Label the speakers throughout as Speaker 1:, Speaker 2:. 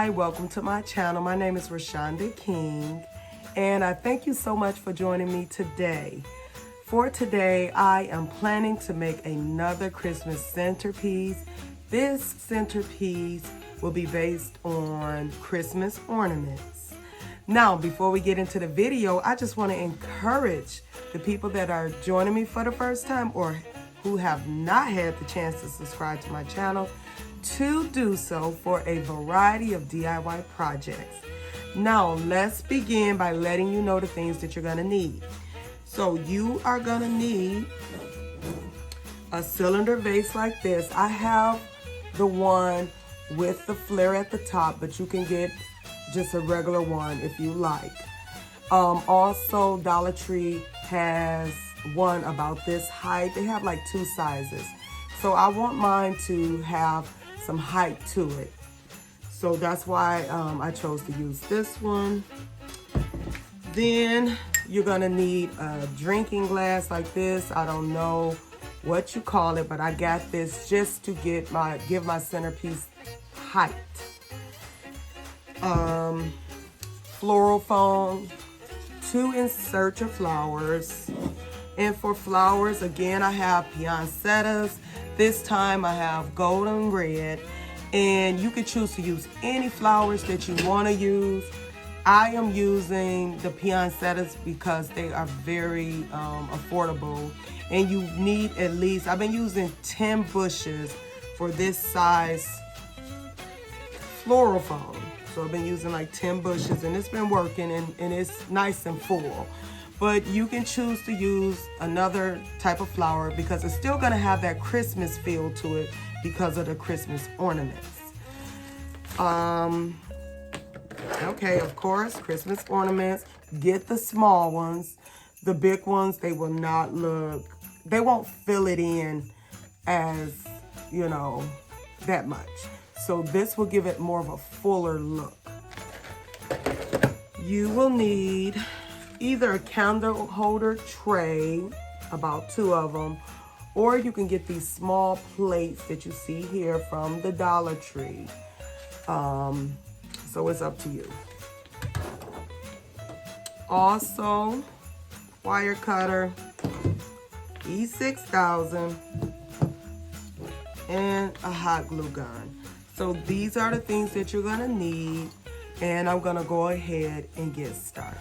Speaker 1: Hi, welcome to my channel. My name is Rashonda King, and I thank you so much for joining me today. For today, I am planning to make another Christmas centerpiece. This centerpiece will be based on Christmas ornaments. Now, before we get into the video, I just want to encourage the people that are joining me for the first time or who have not had the chance to subscribe to my channel to do so for a variety of DIY projects. Now, let's begin by letting you know the things that you're going to need. So you are going to need a cylinder vase like this. I have the one with the flare at the top, but you can get just a regular one if you like. Also, Dollar Tree has one about this height. They have like two sizes. So I want mine to have some height to it. So that's why I chose to use this one. Then you're gonna need a drinking glass like this. I don't know what you call it, but I got this just to give my centerpiece height. Floral foam, 2 insert your flowers. And for flowers, again, I have poinsettias. This time I have golden red, and you can choose to use any flowers that you want to use. I am using the poinsettias because they are very affordable, and you need at least, I've been using 10 bushes for this size floral foam. So I've been using like 10 bushes, and it's been working, and it's nice and full. But you can choose to use another type of flower because it's still gonna have that Christmas feel to it because of the Christmas ornaments. Okay, of course, Christmas ornaments. Get the small ones. The big ones, they will not look, they won't fill it in as, you know, that much. So this will give it more of a fuller look. You will need either a candle holder tray, about 2 of them, or you can get these small plates that you see here from the Dollar Tree. So it's up to you. Also, wire cutter, E6000, and a hot glue gun. So these are the things that you're gonna need, and I'm gonna go ahead and get started.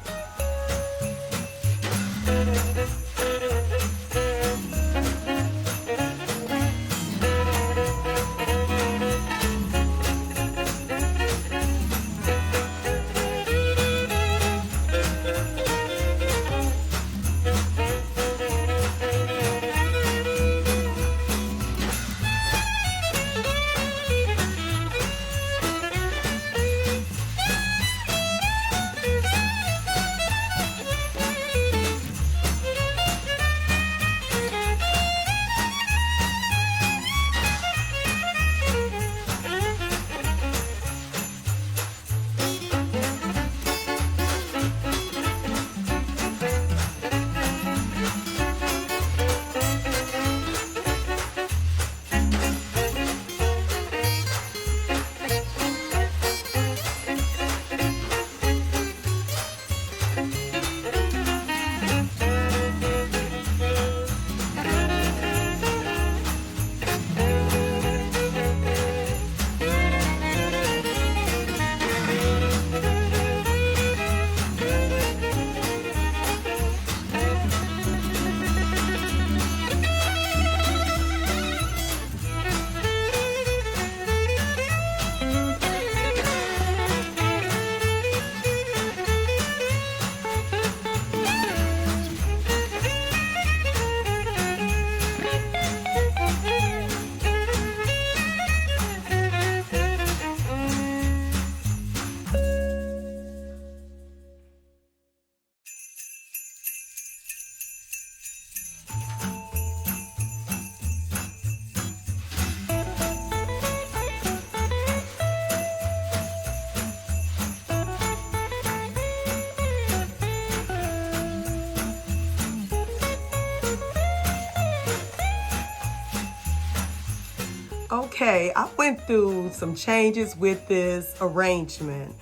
Speaker 1: Okay, I went through some changes with this arrangement.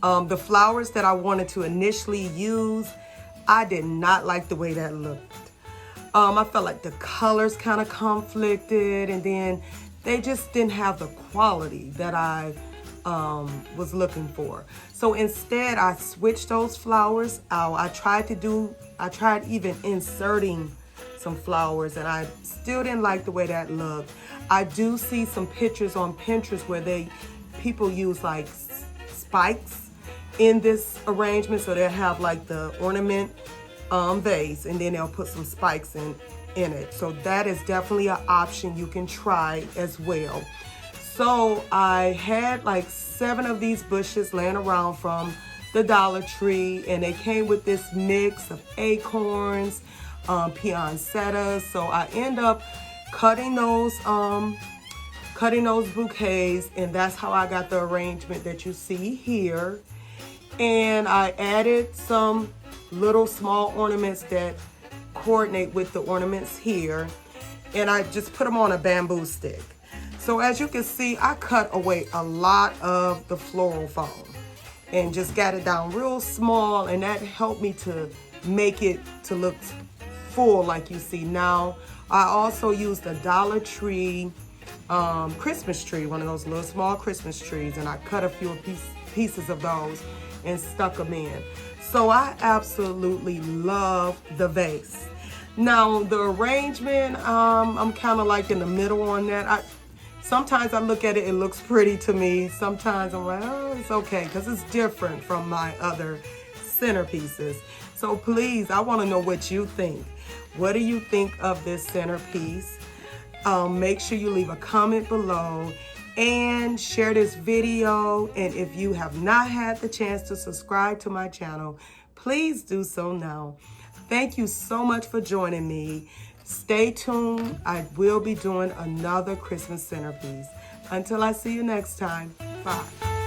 Speaker 1: The flowers that I wanted to initially use, I did not like the way that looked. I felt like the colors kind of conflicted, and then they just didn't have the quality that I was looking for. So instead, I switched those flowers out. I tried even inserting some flowers, and I still didn't like the way that looked. I do see some pictures on Pinterest where people use like spikes in this arrangement, so they'll have like the ornament vase, and then they'll put some spikes in it. So that is definitely an option you can try as well. So I had like 7 of these bushes laying around from the Dollar Tree, and they came with this mix of acorns, poinsettias. So I end up cutting those bouquets, and that's how I got the arrangement that you see here. And I added some little small ornaments that coordinate with the ornaments here, and I just put them on a bamboo stick. So as you can see, I cut away a lot of the floral foam and just got it down real small, and that helped me to make it to look full like you see now. I also used a Dollar Tree Christmas tree, one of those little small Christmas trees, and I cut a few pieces of those and stuck them in. So I absolutely love the vase. Now the arrangement, I'm kind of like in the middle on that. Sometimes I look at it, it looks pretty to me. Sometimes I'm like, oh, it's okay, because it's different from my other centerpieces. So please, I want to know what you think. What do you think of this centerpiece? Make sure you leave a comment below and share this video. And if you have not had the chance to subscribe to my channel, please do so now. Thank you so much for joining me. Stay tuned. I will be doing another Christmas centerpiece. Until I see you next time, bye.